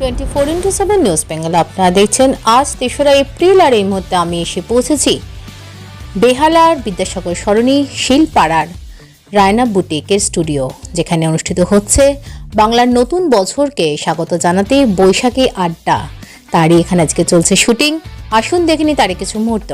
24x7 news Bengal আপনারা দেখছেন। আজ ৩রা এপ্রিল আর এই মুহূর্তে আমি এসে পৌঁছেছি বেহালার বিদ্যাসাগর সরণি শিলপাড়ার রায়না বুটিকের স্টুডিও, যেখানে অনুষ্ঠিত হচ্ছে বাংলার নতুন বছরকে স্বাগত জানাতে বৈশাখী আড্ডা। তারই এখানে আজকে চলছে শুটিং। আসুন দেখেনি তারই কিছু মুহূর্ত।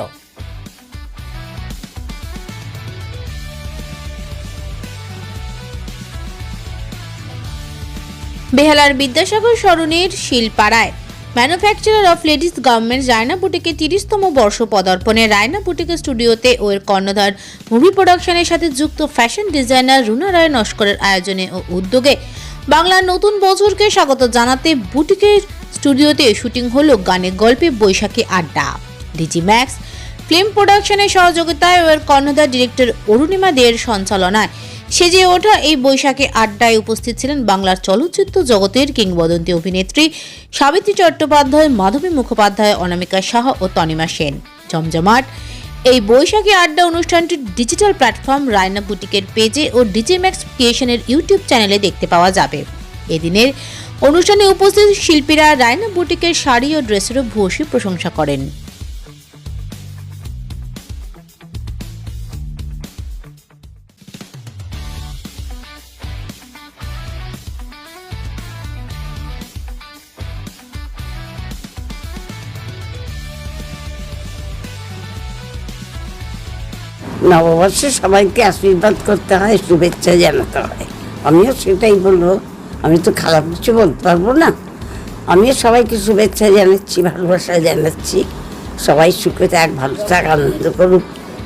বেহালার বিদ্যাসাগর সরণির শিলপাড়ায় manufacturer of ladies garments Raina বুটিকের 30তম বর্ষ পদার্পণে রায়না বুটিকের স্টুডিওতে ও এর কর্ণধার মুভি প্রোডাকশনের সাথে যুক্ত ফ্যাশন ডিজাইনার রুনা রায় নস্করের আয়োজনে ও উদ্যোগে বাংলার নতুন বছরকে স্বাগত জানাতে বুটিকের স্টুডিওতে শুটিং হলো গানে গল্পে বৈশাখী আড্ডা। ডিজি ম্যাক্স ফিল্ম প্রোডাকশনের সহযোগিতায় ও এর কর্ণধার ডিরেক্টর অরুণিমা দের সঞ্চালনায় সেজে ওঠা এই বৈশাখী আড্ডায় উপস্থিত ছিলেন বাংলার চলচ্চিত্র জগতের কিংবদন্তি অভিনেত্রী সাবিত্রী চট্টোপাধ্যায়, মাধবী মুখোপাধ্যায়, অনামিকা সাহা ও তনিমা সেন। জমজমাট এই বৈশাখী আড্ডা অনুষ্ঠানটি ডিজিটাল প্ল্যাটফর্ম রায়না বুটিকের পেজে ও ডিজি ম্যাক্স ক্রিয়েশনের ইউটিউব চ্যানেলে দেখতে পাওয়া যাবে। এদিনের অনুষ্ঠানে উপস্থিত শিল্পীরা রায়না বুটিকের শাড়ি ও ড্রেসেরও ভূয়সী প্রশংসা করেন। নববর্ষে সবাইকে আশীর্বাদ করতে হয়, শুভেচ্ছা জানাতে হয়। আমিও সেটাই বলবো, আমি তো খারাপ কিছু বলতে পারবো না। আমিও সবাইকে শুভেচ্ছা জানাচ্ছি, ভালোবাসা জানাচ্ছি। সবাই সুখে থাক, ভালো থাক, আনন্দ করুক,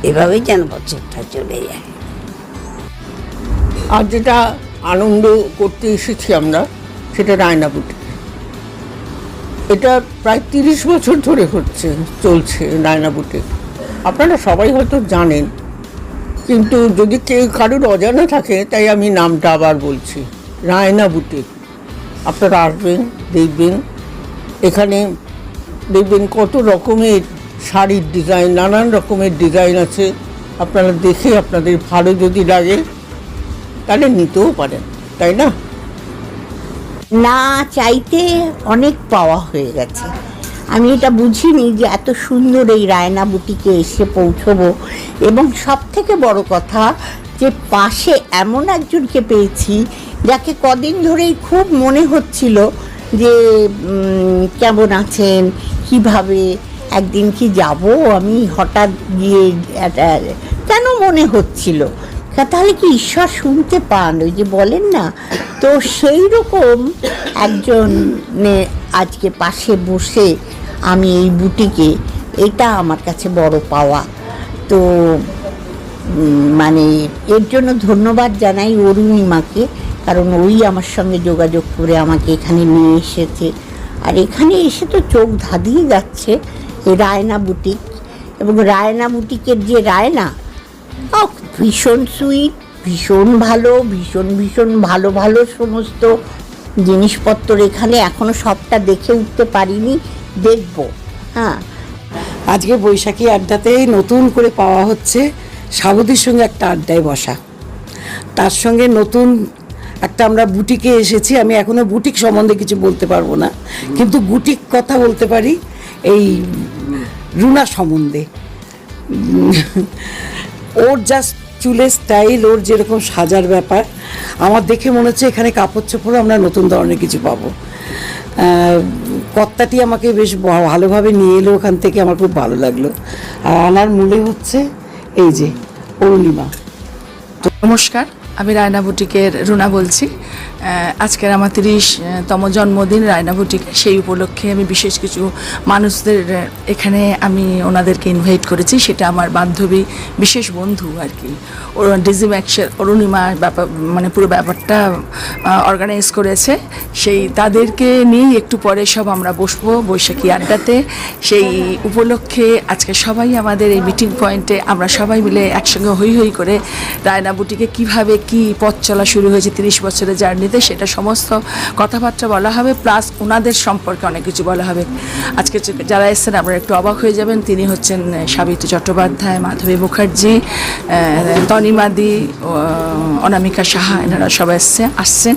এভাবেই যেন বছরটা চলে যায়। আর যেটা আনন্দ করতে এসেছি আমরা, সেটা রায়না বুটিক। এটা প্রায় 30 বছর ধরে চলছে রায়না বুটিক। আপনারা সবাই হয়তো জানেন, কিন্তু যদি কেউ কারোর অজানা থাকে তাই আমি নামটা আবার বলছি, রায়না বুটিক। আপনারা আসবেন, দেখবেন, এখানে দেখবেন কত রকমের শাড়ির ডিজাইন, নানান রকমের ডিজাইন আছে। আপনারা দেখে আপনাদের ভালো যদি লাগে তাহলে নিতেও পারেন, তাই না? না চাইতে অনেক পাওয়া হয়ে গেছে। আমি এটা বুঝিনি যে এত সুন্দর এই রায়না বুটিকে এসে পৌঁছবো, এবং সব থেকে বড় কথা যে পাশে এমন একজনকে পেয়েছি যাকে কদিন ধরেই খুব মনে হচ্ছিল যে কেমন আছেন, কিভাবে একদিন কি যাব। আমি হঠাৎ গিয়ে কেন মনে হচ্ছিল, তাহলে কি ঈশ্বর শুনতে পান, ওই যে বলেন না, তো সেই রকম একজনে আজকে পাশে বসে আমি এই বুটিকে, এটা আমার কাছে বড় পাওয়া। তো মানে এর জন্য ধন্যবাদ জানাই অরুণিমাকে, কারণ ওই আমার সঙ্গে যোগাযোগ করে আমাকে এখানে নিয়ে এসেছে। আর এখানে এসে তো চোখ ধাঁধিয়ে যাচ্ছে এই রায়না বুটিক, এবং রায়না বুটিকের যে রায়না, ভীষণ সুইট, ভীষণ ভালো, ভীষণ ভালো ভালো সমস্ত জিনিসপত্র এখানে। এখনো সবটা দেখে উঠতে পারিনি, দেখবো। হ্যাঁ, আজকে বৈশাখী আড্ডাতেই নতুন করে পাওয়া হচ্ছে সাবুদির সঙ্গে একটা আড্ডায় বসা, তার সঙ্গে নতুন একটা আমরা বুটিকে এসেছি। আমি এখনো বুটিক সম্বন্ধে কিছু বলতে পারবো না, কিন্তু বুটিক কথা বলতে পারি এই রুনা সম্বন্ধে। ওর জাস্ট চুলের স্টাইল, ওর যেরকম সাজার ব্যাপার, আমার দেখে মনে হচ্ছে এখানে কাপড় চোপড় আমরা নতুন ধরনের কিছু পাবো। কর্তাটি আমাকে বেশ ভালোভাবে নিয়ে এলো ওখান থেকে, আমার খুব ভালো লাগলো। আর আনার মূলে হচ্ছে এই যে অরুণিমা। নমস্কার, আমি রায়না বুটিকের রুনা বলছি। আজকের আমার 30তম জন্মদিন রায়না বুটিকে, সেই উপলক্ষে আমি বিশেষ কিছু মানুষদের এখানে আমি ওনাদেরকে ইনভাইট করেছি। সেটা আমার বান্ধবী, বিশেষ বন্ধু আর কি, ডিজি ম্যাক্সের অরুণিমা ব্যাপার, মানে পুরো ব্যাপারটা অর্গানাইজ করেছে। সেই তাদেরকে নিয়েই একটু পরে সব আমরা বসবো বৈশাখী আড্ডাতে। সেই উপলক্ষে আজকে সবাই আমাদের এই মিটিং পয়েন্টে আমরা সবাই মিলে একসঙ্গে হই হই করে রায়না বুটিকে কীভাবে কি পথ চলা শুরু হয়েছে 30 বছরের জার্নিতে, সেটা সমস্ত কথাবার্তা বলা হবে, প্লাস ওনাদের সম্পর্কে অনেক কিছু বলা হবে। আজকে যারা এসেছেন আপনারা একটু অবাক হয়ে যাবেন, তিনি হচ্ছেন সাবিত্রী চট্টোপাধ্যায়, মাধবী মুখার্জি, তনিমাদি, অনামিকা সাহা, এনারা সবাই আসছেন,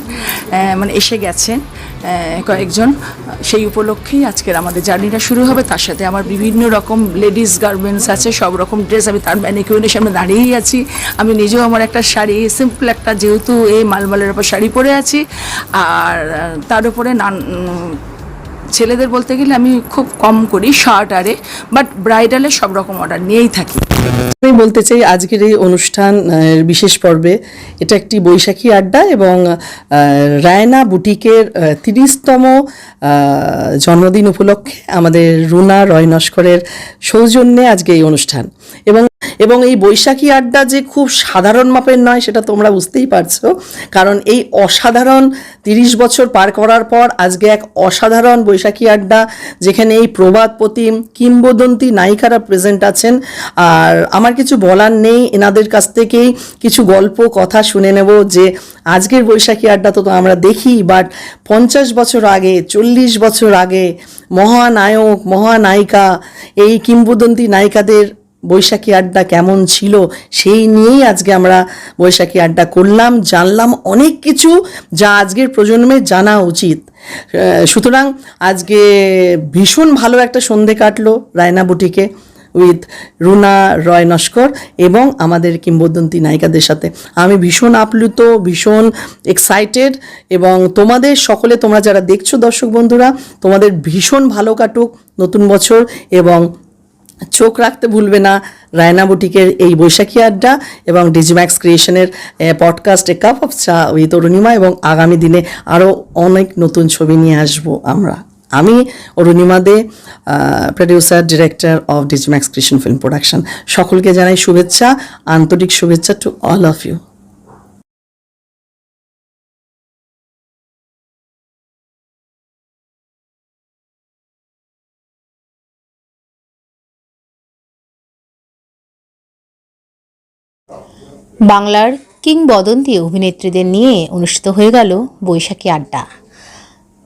মানে এসে গেছেন। কয়েকজন, সেই উপলক্ষেই আজকের আমাদের জার্নিটা শুরু হবে। তার সাথে আমার বিভিন্ন রকম লেডিস গার্মেন্টস আছে, সব রকম ড্রেস, আমি তার ম্যানিকুইনের সামনে দাঁড়িয়েই আছি। আমি নিজেও আমার একটা শাড়ি, সিম্পল একটা, যেহেতু এই মালমালের ওপর শাড়ি পরে আছি, আর তার উপরে ছেলেদের বলতে গেলে আমি খুব কম করি শার্ট আরে, বাট ব্রাইডালে সব রকম অর্ডার নিয়েই থাকি। আমি বলতে চাই আজকের এই অনুষ্ঠান বিশেষ পর্বে এটা একটি বৈশাখী আড্ডা এবং রায়না বুটিকের 30তম জন্মদিন উপলক্ষে আমাদের রুনা রয় নস্করের সৌজন্যে আজকে এই অনুষ্ঠান। এবং এই বৈশাখী আড্ডা যে খুব সাধারণ মাপের নয় সেটা তোমরা বুঝতেই পারছো, কারণ এই অসাধারণ 30 বছর পার করার পর আজকে এক অসাধারণ বৈশাখী আড্ডা, যেখানে এই প্রবাদ প্রতিম কিংবদন্তি নায়িকারা প্রেজেন্ট আছেন। আর আমার কিছু বলার নেই, এনাদের কাছ থেকেই কিছু গল্প কথা শুনে নেব যে আজকের বৈশাখী আড্ডা তো আমরা দেখি, বাট 50 বছর আগে, 40 বছর আগে মহানায়ক মহানায়িকা এই কিংবদন্তি নায়িকাদের বৈশাখী আড্ডা কেমন ছিল সেই নিয়েই আজকে আমরা বৈশাখী আড্ডা করলাম, জানলাম অনেক কিছু যা আজকের প্রজন্মের জানা উচিত। সুতরাং আজকে ভীষণ ভালো একটা সন্ধে কাটলো রায়না বুটিকে উইথ রুনা রয় নস্কর এবং আমাদের কিংবদন্তি নায়িকাদের সাথে। আমি ভীষণ আপ্লুত, ভীষণ এক্সাইটেড, এবং তোমাদের সকলে, তোমরা যারা দেখছো দর্শক বন্ধুরা, তোমাদের ভীষণ ভালো কাটুক নতুন বছর, এবং চোখ রাখতে ভুলবে না রায়না বুটিকের এই বৈশাখী আড্ডা এবং ডিজিম্যাক্স ক্রিয়েশনের podcast a cup of cha with Arunima, এবং আগামী দিনে আরও অনেক নতুন ছবি নিয়ে আসবো আমি Arunima Dey, producer director of Digimax creation film production. সকলকে জানাই শুভেচ্ছা, আন্তরিক শুভেচ্ছা টু অল অফ ইউ। বাংলার কিংবদন্তি অভিনেত্রীদের নিয়ে অনুষ্ঠিত হয়ে গেল বৈশাখী আড্ডা।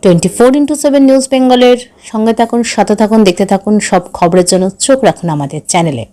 24x7 নিউজ বেঙ্গলের সঙ্গে থাকুন, সাথে থাকুন, দেখতে থাকুন, সব খবরের জন্য চোখ রাখুন আমাদের চ্যানেলে।